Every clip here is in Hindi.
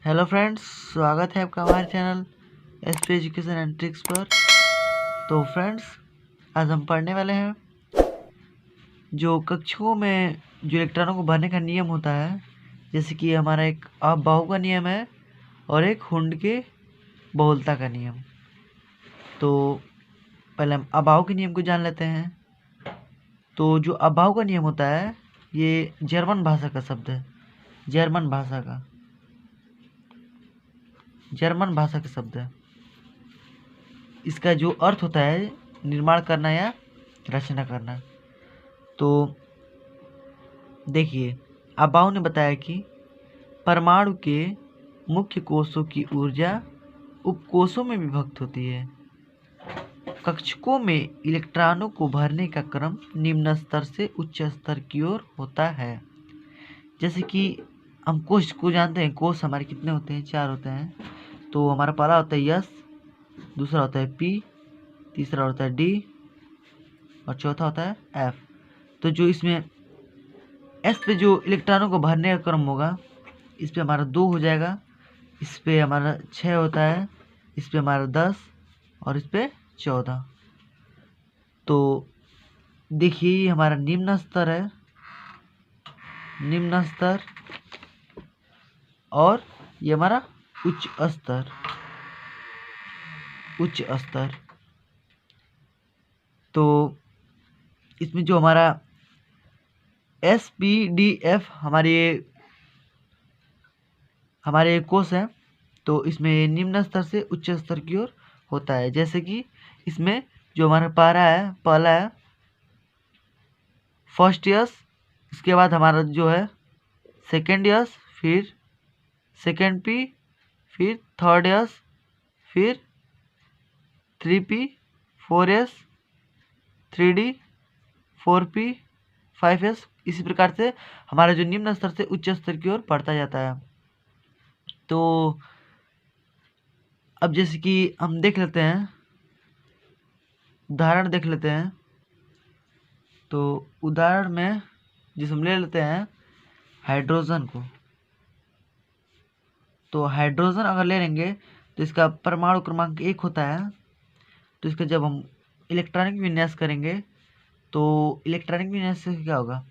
हेलो फ्रेंड्स, स्वागत है आपका हमारे channel SP education and tricks पर। तो फ्रेंड्स, आज हम पढ़ने वाले हैं जो कक्षों में जो इलेक्ट्रॉनों को भरने का नियम होता है। जैसे कि हमारा एक अपबाहु का नियम है और एक हुंड के बहुलता का नियम। तो पहले हम अपबाहु के नियम को जान लेते हैं। तो जो अपबाहु का नियम होता है ये जर्मन भाषा का शब्द है। जर्मन भाषा का शब्द है। इसका जो अर्थ होता है निर्माण करना या रचना करना। तो देखिए, अपबाहु ने बताया कि परमाणु के मुख्य कोषों की ऊर्जा उपकोषों में विभक्त होती है। कक्षकों में इलेक्ट्रॉनों को भरने का क्रम निम्न स्तर से उच्च स्तर की ओर होता है। जैसे कि हम कोष को जानते हैं। कोष हमारे कितने होते हैं? 4 होते हैं। तो हमारा पहला होता है यस, दूसरा होता है पी, तीसरा होता है डी और चौथा होता है एफ। तो जो इसमें एस पे जो इलेक्ट्रॉनों को भरने का क्रम होगा, इस पे हमारा 2 हो जाएगा, इस पे हमारा 6 होता है, इस पे हमारा 10 और इस पे 14। तो देखिए, हमारा निम्न स्तर है, निम्न स्तर, और ये हमारा उच्च स्तर, उच्च स्तर। तो इसमें जो हमारा एस पी डी एफ हमारे कोष हैं। तो इसमें निम्न स्तर से उच्च स्तर की ओर होता है। जैसे कि इसमें जो हमारा पहला है फर्स्ट यस, इसके बाद हमारा जो है सेकेंड यस, फिर सेकेंड पी, फिर थर्ड यस, फिर 3p, 4s, 3d, 4p, 5s। इसी प्रकार से हमारा जो निम्न स्तर से उच्च स्तर की ओर बढ़ता जाता है। तो अब जैसे कि हम देख लेते हैं, उदाहरण देख लेते हैं। तो उदाहरण में जिसे हम ले लेते हैं हाइड्रोजन को। तो हाइड्रोजन अगर ले लेंगे तो इसका परमाणु क्रमांक 1 होता है। तो इसका जब हम इलेक्ट्रॉनिक विन्यास करेंगे तो इलेक्ट्रॉनिक विन्यास से क्या होगा?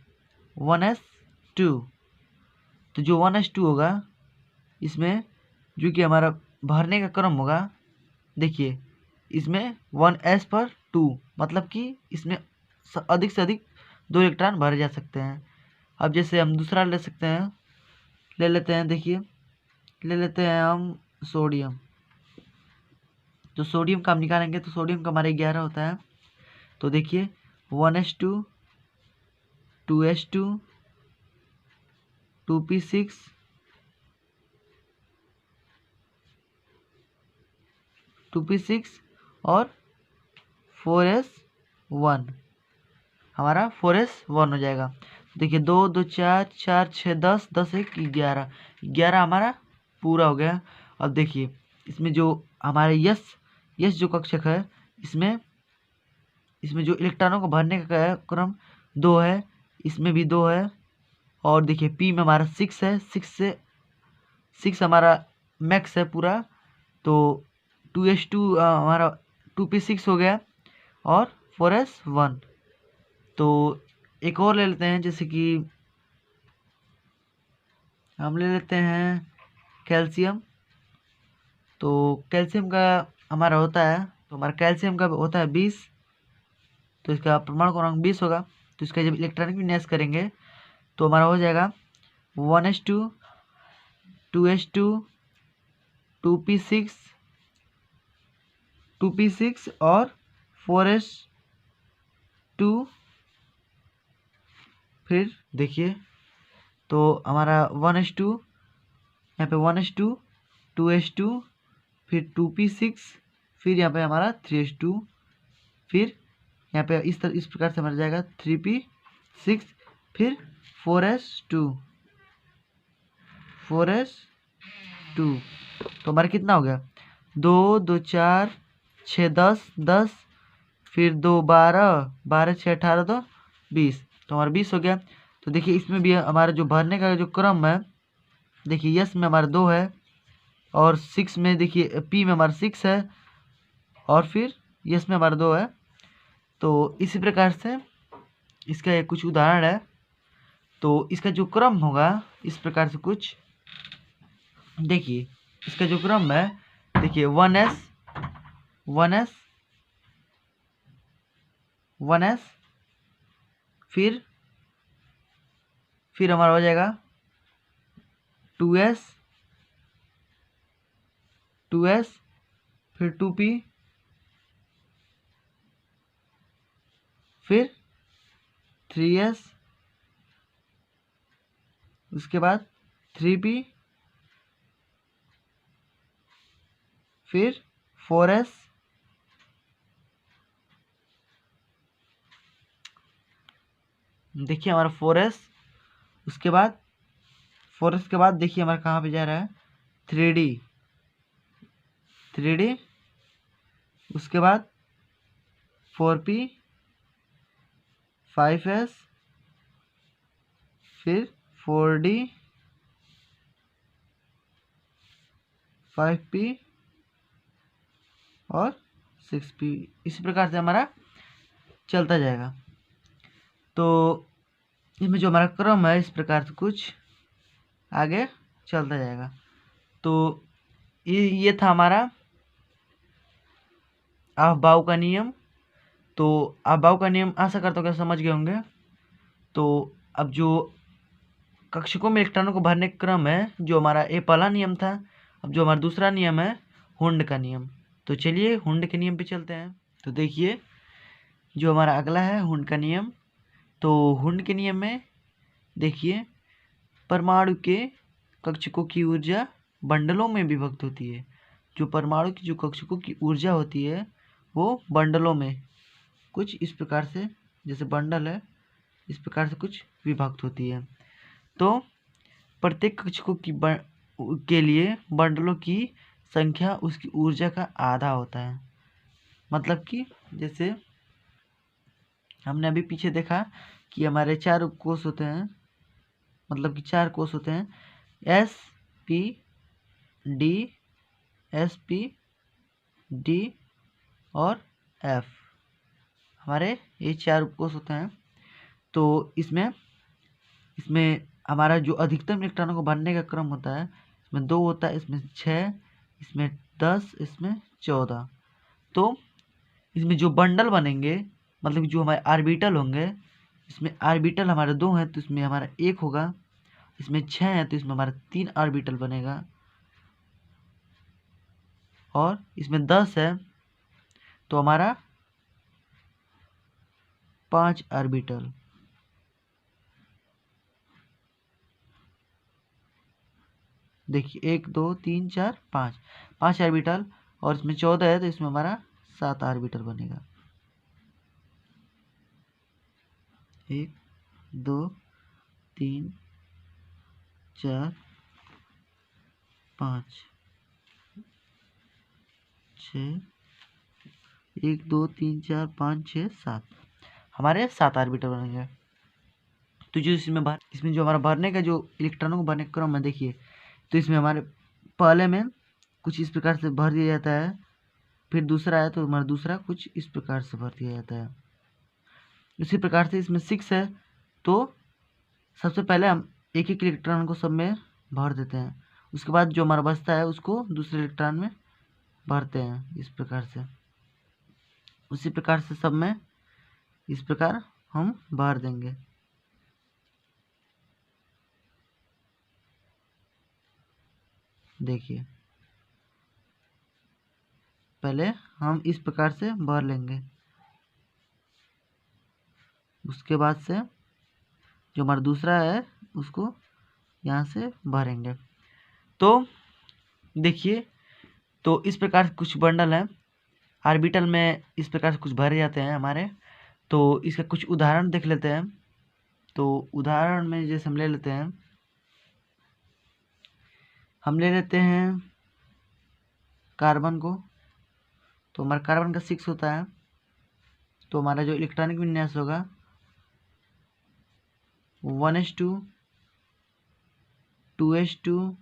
1s2। तो जो 1s2 होगा, इसमें जो कि हमारा भरने का क्रम होगा, देखिए इसमें 1s पर 2, मतलब कि इसमें अधिक से अधिक 2 इलेक्ट्रॉन भरे जा सकते हैं। अब जैसे हम दूसरा ले सकते हैं, ले लेते हैं। देखिए, ले लेते हैं हम सोडियम। तो सोडियम का हम निकालेंगे तो सोडियम का हमारा 11 होता है। तो देखिए 1s2, 2s2, 2p6, 2p6 और 4s1। हमारा 4s1 हो जाएगा। देखिए 2 2 4 4 6 10 10 1 11 11 हमारा पूरा हो गया। अब देखिए इसमें जो हमारे यस जो कक्षक है, इसमें जो इलेक्ट्रॉनों को भरने का क्रम 2 है, इसमें भी 2 है। और देखिए पी में हमारा 6 है, 6 हमारा मैक्स है पूरा। तो 2s2 हमारा 2p6 हो गया और 4s1। तो एक और ले लेते हैं, जैसे कि हम ले लेते हैं कैल्शियम। तो कैल्शियम का हमारा होता है, तो हमारा कैल्शियम का होता है 20। तो इसका परमाणु क्रमांक 20 होगा। तो इसका जब इलेक्ट्रॉनिक विन्यास करेंगे तो हमारा हो जाएगा 1s2, 2s2, 2p6, 2p6 और 4s2। फिर देखिए तो हमारा 1s2, यहाँ पे 1s2, 2s2, फिर 2p6, फिर यहाँ पे हमारा 3s2, फिर यहाँ पे इस प्रकार से मर जाएगा 3p6, फिर 4s2। तो हमारा कितना हो गया? 2 2 4 6 10 10, फिर 2 12 12 6 18 2 20। तो हमारा 20 हो गया। तो देखिए इसमें भी हमारा जो भरने का जो क्रम है, देखिए यस में हमारा 2 है, और 6 में देखिए पी में हमारा 6 है और फिर यस में हमारा 2 है। तो इसी प्रकार से इसका एक कुछ उदाहरण है। तो इसका जो क्रम होगा इस प्रकार से कुछ देखिए, इसका जो क्रम है देखिए 1s 1s 1s फिर हमारा हो जाएगा 2s 2s फिर 2p फिर 3s उसके बाद 3p फिर 4s देखिए हमारा 4s उसके बाद 4s के बाद देखिए हमारा कहाँ पे जा रहा है 3d 3d उसके बाद 4p 5s फिर 4d 5p और 6p। इसी प्रकार से हमारा चलता जाएगा। तो इसमें जो हमारा क्रम है इस प्रकार से कुछ आगे चलता जाएगा। तो ये था हमारा अफबाउ का नियम। तो अफबाउ का नियम आशा करता हूँ क्या समझ गए होंगे। तो अब जो कक्षकों में इलेक्ट्रॉनों को भरने का क्रम है जो हमारा ये पहला नियम था, अब जो हमारा दूसरा नियम है हुंड का नियम। तो चलिए हुंड के नियम पे चलते हैं। तो देखिए जो हमारा अगला है हुंड का नियम। तो हुंड के नियम में देखिए परमाणु के कक्षकों की ऊर्जा बंडलों में विभक्त होती है। जो परमाणु की जो कक्षकों की ऊर्जा होती है वो बंडलों में कुछ इस प्रकार से, जैसे बंडल है इस प्रकार से कुछ विभक्त होती है। तो प्रत्येक कक्षकों के लिए बंडलों की संख्या उसकी ऊर्जा का आधा होता है। मतलब कि जैसे हमने अभी पीछे देखा कि हमारे 4 उपकोष होते हैं, मतलब कि 4 कोष होते हैं S P D S P D और एफ, हमारे ये 4 उपकोष होते हैं। तो इसमें हमारा जो अधिकतम इलेक्ट्रॉनों को भरने का क्रम होता है इसमें 2 होता है, इसमें 6, इसमें 10, इसमें 14। तो इसमें जो बंडल बनेंगे मतलब जो हमारे आर्बिटल होंगे, इसमें आर्बिटल हमारे 2 हैं तो इसमें हमारा 1 होगा, इसमें 6 है तो इसमें हमारा 3 आर्बिटल बनेगा, और इसमें 10 है तो हमारा 5 आर्बिटल। देखिए 1 2 3 4 5 आर्बिटल, और इसमें 14 है तो इसमें हमारा 7 आर्बिटल बनेगा। 1 2 3 4 5 6 1 2 3 4 5 6 7 हमारे 7 आर्बिटल बनेंगे। तो जो इसमें जो हमारा भरने का जो इलेक्ट्रॉनों को भरने का क्रम है देखिए, तो इसमें हमारे पहले में कुछ इस प्रकार से भर दिया जाता है, फिर दूसरा है तो हमारा दूसरा कुछ इस प्रकार से भर दिया जाता है। इसी प्रकार से इसमें 6 है तो सबसे पहले हम एक एक इलेक्ट्रॉन को सब में भर देते हैं, उसके बाद जो हमारा बचता है उसको दूसरे इलेक्ट्रॉन में भरते हैं इस प्रकार से। उसी प्रकार से सब में इस प्रकार हम भर देंगे। देखिए पहले हम इस प्रकार से भर लेंगे, उसके बाद से जो हमारा दूसरा है उसको यहाँ से भरेंगे। तो देखिए तो इस प्रकार से कुछ बंडल हैं आर्बिटल में इस प्रकार से कुछ भरे जाते हैं हमारे। तो इसका कुछ उदाहरण देख लेते हैं। तो उदाहरण में जैसे हम ले लेते हैं कार्बन को। तो हमारा कार्बन का 6 होता है तो हमारा जो इलेक्ट्रॉनिक विन्यास होगा 1s2 2s2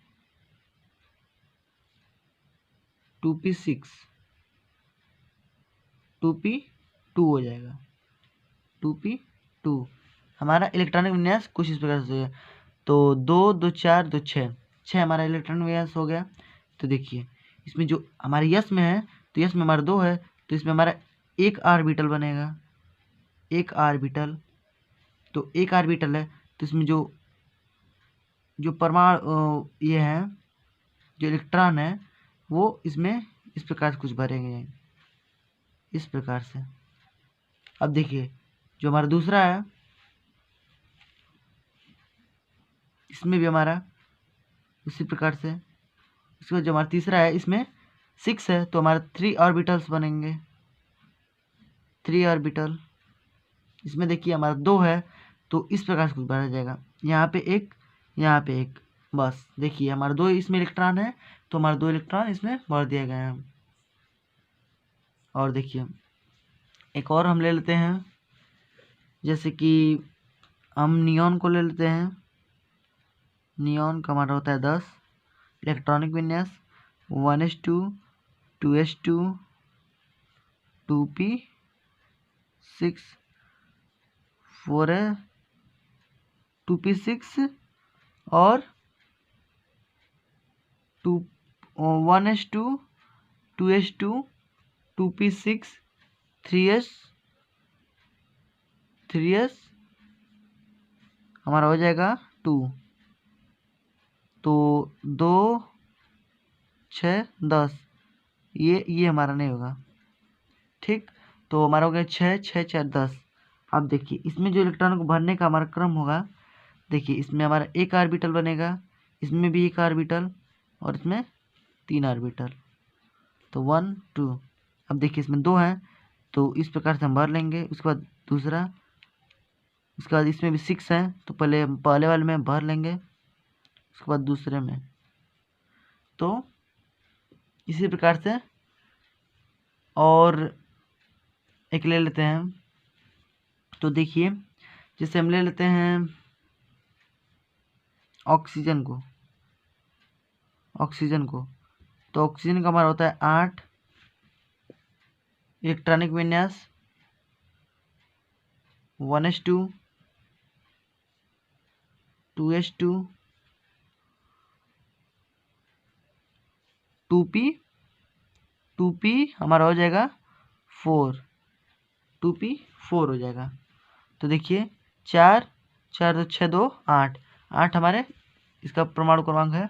2p6 2p2 हो जाएगा। 2p2 हमारा इलेक्ट्रॉनिक विन्यास कुछ इस प्रकार से है। तो 2 2 4 2 6 6 हमारा इलेक्ट्रॉनिक विन्यास हो गया। तो देखिए इसमें जो हमारे यस में है, तो यस में हमारा 2 है, तो इसमें हमारा एक ऑर्बिटल बनेगा, एक ऑर्बिटल। तो एक ऑर्बिटल है तो इसमें जो परमाणु ये है, जो इलेक्ट्रॉन है, वो इसमें इस प्रकार से कुछ भरेंगे, इस प्रकार से। अब देखिए जो हमारा दूसरा है, इसमें भी हमारा उसी प्रकार से। इसके बाद जो हमारा तीसरा है, इसमें 6 है, तो हमारा 3 ऑर्बिटल्स बनेंगे, 3 ऑर्बिटल। इसमें देखिए हमारा 2 है, तो इस प्रकार से कुछ भरा जाएगा, यहाँ पे एक, यहाँ पे एक, बस। देखिए हमारा 2 इसमें इलेक्ट्रॉन है, तो हमारा 2 इलेक्ट्रॉन इसमें भर दिया गया है। और देखिए एक और हम ले लेते हैं, जैसे कि हम नियॉन को ले लेते हैं। नियॉन का हमारा होता है 10 इलेक्ट्रॉनिक विन्यास, 1s2 2s2 2p6 4s 2p6 और 1s2 2s2 2p6 3s हमारा हो जाएगा 2। तो 2 6 10 ये हमारा नहीं होगा, ठीक। तो हमारा हो गया 6 6 4 10। अब देखिए इसमें जो इलेक्ट्रॉन को भरने का हमारा क्रम होगा, देखिए इसमें हमारा एक ऑर्बिटल बनेगा, इसमें भी एक ऑर्बिटल, और इसमें 3 ऑर्बिटल। तो 1 2। अब देखिए इसमें 2 हैं, तो इस प्रकार से हम भर लेंगे। उसके बाद दूसरा, उसके बाद इसमें भी 6 हैं, तो पहले वाले में भर लेंगे, उसके बाद दूसरे में। तो इसी प्रकार से और एक ले लेते हैं। तो देखिए जैसे हम ले लेते हैं ऑक्सीजन को, तो ऑक्सीजन का हमारा होता है 8 इलेक्ट्रॉनिक विन्यास, 1s2 2s2 2p हमारा हो जाएगा 4, 2p4 हो जाएगा। तो देखिए 4 4 2 6 2 8 8 हमारे इसका परमाणु क्रमांक है।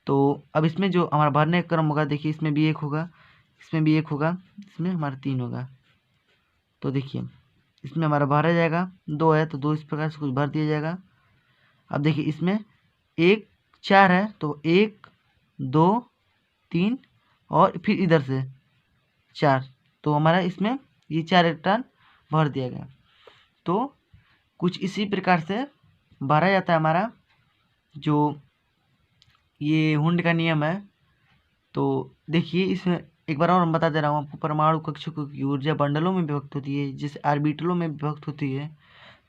तो अब इसमें जो हमारा भरने का क्रम होगा, देखिए इसमें भी एक होगा, इसमें भी एक होगा, इसमें हमारा 3 होगा। तो देखिए इसमें हमारा भरा जाएगा, 2 है तो 2 इस प्रकार से कुछ भर दिया जाएगा। अब देखिए इसमें 1 4 है, तो 1 2 3 और फिर इधर से 4, तो हमारा इसमें ये 4 इलेक्ट्रॉन भर दिया गया। तो कुछ इसी प्रकार से भरा जाता है हमारा जो ये हुंड का नियम है। तो देखिए इसमें एक बार और हम बता दे रहा हूँ आपको, परमाणु कक्षकों की ऊर्जा बंडलों में विभक्त होती है, जैसे ऑर्बिटलों में विभक्त होती है।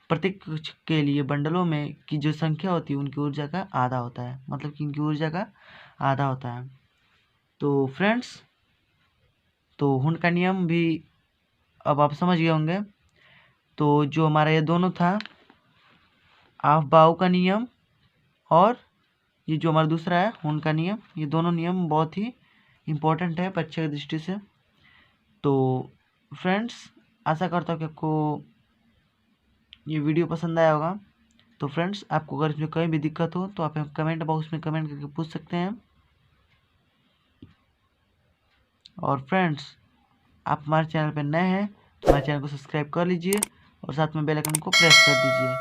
प्रत्येक कक्षक के लिए बंडलों में की जो संख्या होती है उनकी ऊर्जा का आधा होता है, मतलब कि इनकी ऊर्जा का आधा होता है। तो फ्रेंड्स, तो हुंड का नियम भी अब आप समझ गए होंगे। तो जो हमारा ये दोनों था, ऑफ-बाउ का नियम और ये जो हमारा दूसरा है हुंड का नियम, ये दोनों नियम बहुत ही इम्पोर्टेंट है परीक्षा की दृष्टि से। तो फ्रेंड्स, आशा करता हूँ कि आपको ये वीडियो पसंद आया होगा। तो फ्रेंड्स, आपको अगर इसमें कोई भी दिक्कत हो तो आप कमेंट बॉक्स में कमेंट करके पूछ सकते हैं। और फ्रेंड्स, आप हमारे चैनल पर नए हैं तो हमारे चैनल को सब्सक्राइब कर लीजिए और साथ में बेल आइकन को प्रेस कर दीजिए।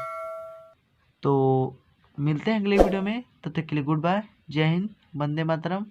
तो मिलते हैं अगले वीडियो में, तब तक के लिए गुड बाय, जय हिंद, वंदे मातरम।